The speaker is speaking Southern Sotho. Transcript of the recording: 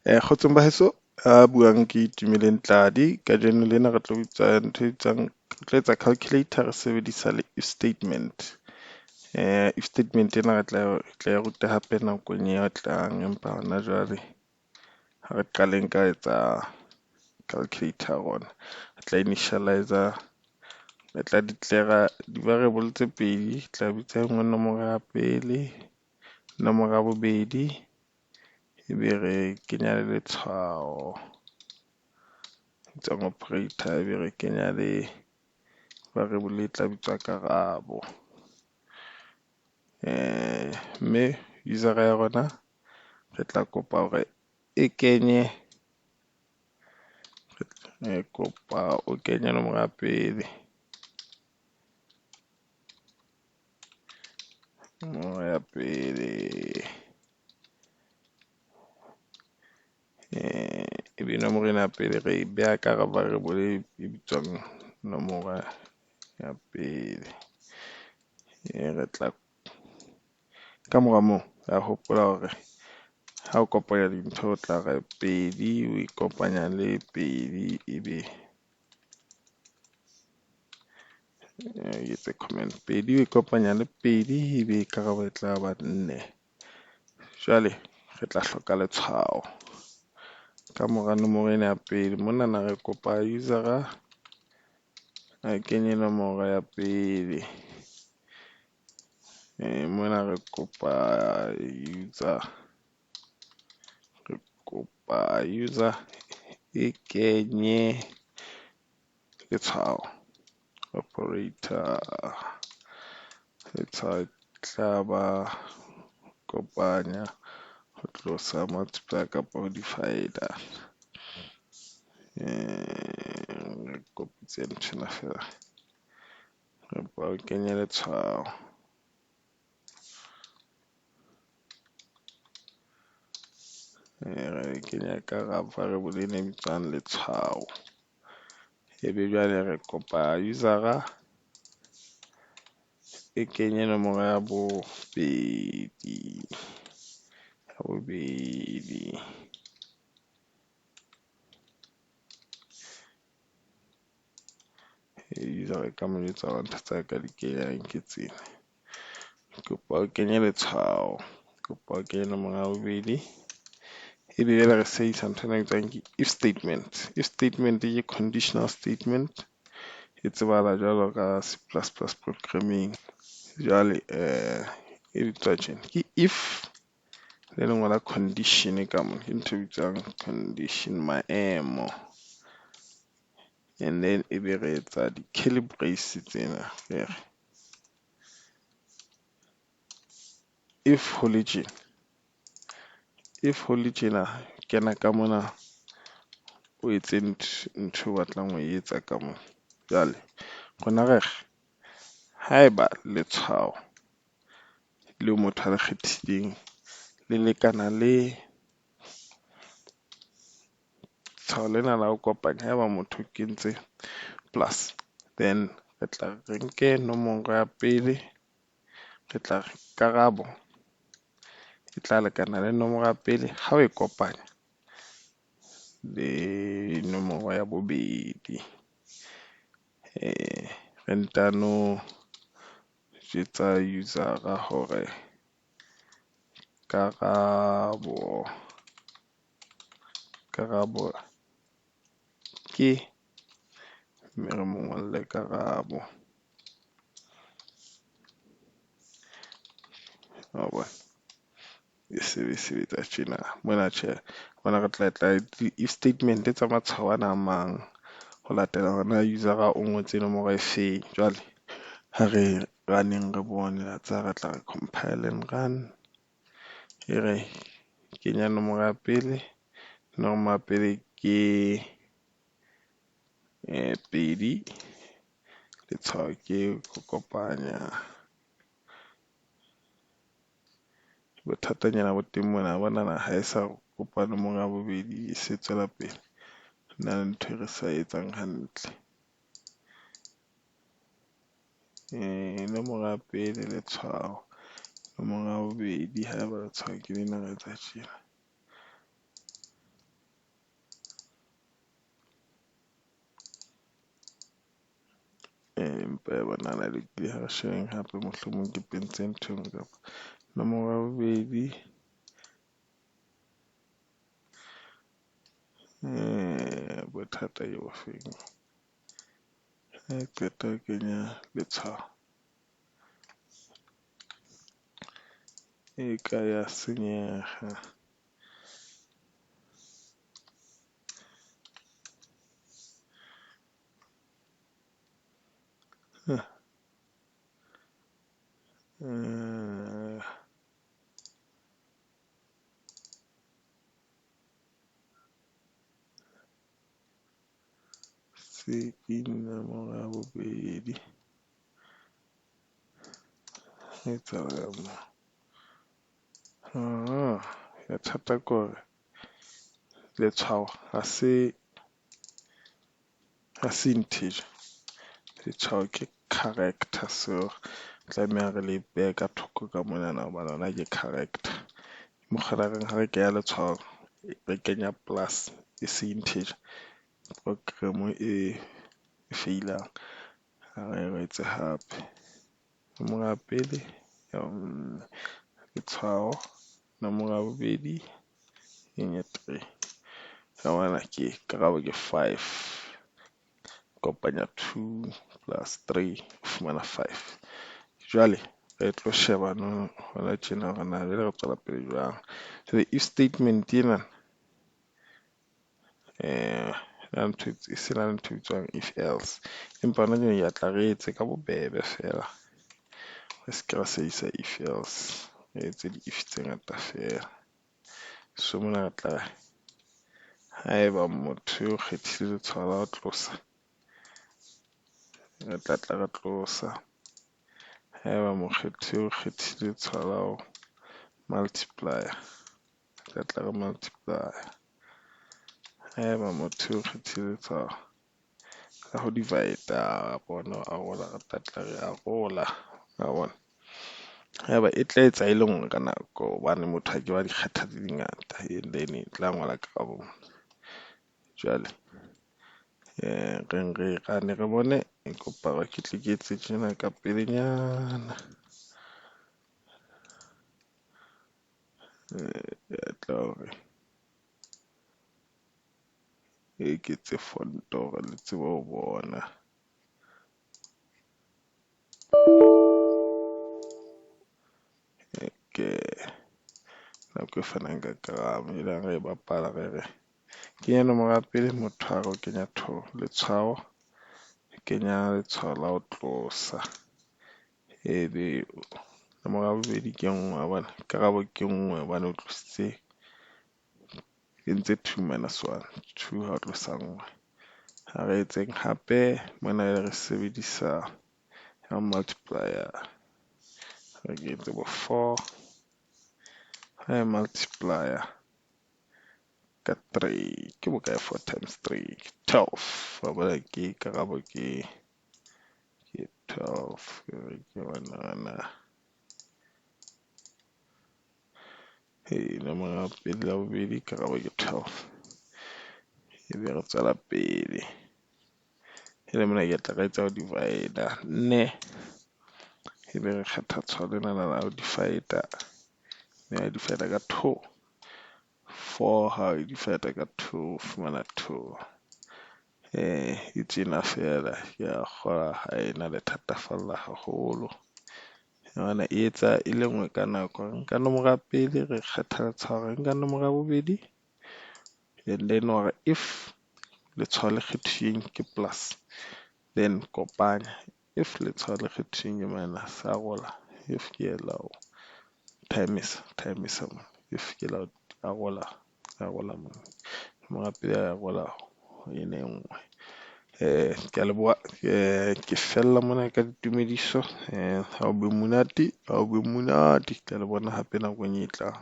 Kgotsong ba heso, a buang ke Itumeleng Tladi. Kajeno lena re tlo etsa ntho e etsang, re tlo etsa calculator re sebedisa le if statement. If statement ena re tla e ruta hape nakong e tlang, empa hona jwale ha re qaleng ka etsa calculator rona. Re tla initialize, re tla declare di-variable tse pedi, tla bitsa e nngwe nomoro ya pele, nomoro ya bobedi, ebe re kenya le letshwao itsang operator, ebe re kenya le variable e tla bitswa karabo. Mme user ya rona re tla kopa hore e kenye, kopa o kenye nomoro ya pele, nomoro ya pele, ebe nomoro ena ya pele re e beha ka hara variable e bitswang nomoro ya pele. Re tla ka mora moo ya hopola hore ha o kopanya dintho o tla re pedi o ikopanya le pedi, ebe etse comment, pedi o ikopanya le pedi, ebe karabo e tla ba 4. Jwale re tla hloka letshwao ka mora nomoro ena ya pele. Monana re kopa user a kenye nomoro ya pele. Mona re kopa user e kenye letshwao operator, letshwao tla ba kopanya ho tlosa multiply kapa ho divide. Re kopitse nthwena fela, re pa o kenye letshwao, re kenya ka hara variable ena e bitswang letshwao. Ebe jwale re kopa user e kenye nomoro ya bobedi, user e ka mo jwetsa hore ntho tsa ka di kenyang ke tsena. Kopa o kenye letshwao, kopa o kenye nomoro ya bobedi, ebe jwale re sebedisa nthwena e bitswang ke if statement. If statement ke conditional statement, e tsebahala jwalo ka C++ programming. Jwale e bitswa tjena ke if le lengwe la condition ka moo, ke ntho e bitswang condition, maemo, and then ebe re etsa di-curly brace tsena, if ho le tjena, kena ka mona o etse ntho o batlang ho e etsa ka moo. Jwale rona re haeba letshwao leo motho a le kgethileng le lekana le letshwao lena la ho kopanya, haeba motho o kentse plus, then re tla re nke nomoro ya pele, re tla re karabo e tla lekana le nomoro ya pele ha o e kopanya le nomoro ya bobedi. Re ntano jwetsa user hore karabo ke, mme re mo ngolle karabo. E sebetsa tjena mona, mona re tla if statement tsa matshwao ana a mang ho latela hona user o ngotse nomoro e feng. Jwale ha re running re bone tsa re tla re compile and run, e re kenya nomoro ya pele, nomoro ya pele ke pedi, letshwao ke ho kopanya. Bothatanyana bo teng mona, bonana ha e sa kopa nomoro ya bobedi e se tswela pele, na le ntho e re sa etsang hantle. Nomoro ya pele letshwao, nomoro ya bobedi haeba letshwao ke lena, re etsa tjena. empa banana le ke ha sheng hape mohlomong ke pentse ntho e nngwe kapa nomoro ya bobedi bothata ke bofeng qeta ho kenya letshwao e ka ya senyeha se nomoro ya bobedi etsa ya thata kore letshwao ha se integer letshwao ke character so tlameha re le behe ka thoko ka monana hobane ona ke character mokgwa ha re ke ya letshwao re kenya plus e se integer program e failang ha re etse hape nomoro ya pele ya letshwao nomoro ya bobedi e 3 ka wana ke karabo ke 5 kopanya 2 plus 3 fumana 5 jwale re tlo sheba no hona tjena hore na re tswela pele jwang so the if statement ena e se na ntho tswang if else empa nna ke ya tla re etse ka bobebe fela re se ke ra sebedisa if else re etse di if tse ngata fela so mona re tla haeba motho o kgethile letshwao la ho tlosa re tla re tlosa haeba mokgethi o kgethile letshwao la ho multiplier re tla re multiplier haeba motho o kgethile letshwao la ho divide bona a rola re tla re arola ka bona haeba e tla etsa e le nngwe ka nako hobane motho ha ke ba di kgetha tse dingata and then e tla ngola karabo jwale re bone e kopa ba ke tle ke etse tjena ka pelenyana ya tla hore ke tse fonto hore le tsebe ho bona ke nako e fanang ka karabo e la re bapala re kenya nomoro ya pele motho a go kenya letshwao kenya letshwao la ho tlosa ebe nomoro ya bobedi ke nngwe wa bona karabo ke nngwe hobane o tlositse e ntse 2 minus 1 2 ha o tlosa nngwe ha re etseng hape mona re sebedisa ya multiplier re ke etse bo 4 ha multiplier ka 3 ke bokae 4 times 3 12 wa bona ke karabo ke 12 ke banana nomoro ya pele ya bobedi karabo ke 12 ebe re tswela pele ele mona ke tla ka etsa ho divide 4 ebe re kgetha tshwao lena la ho divide ne divide ka 2 4 ha o divide ka 2 fumana 2 e tjena fela ya kgola ha ena le thatafalla haholo yona e etsa e le nngwe ka nako nka nomoro ya pele re kgetha letshwao nka nomoro ya bobedi and then or if letshwao le kgethilweng ke plus then kopanya if letshwao le kgethilweng ke minus arola if ke allow times if ke allow arola mo nomoro ya pele ya arola e ne nngwe ke a leboha ke fella mona ka ditumediso ha o be monate ke a le bona hape nakong e tlang.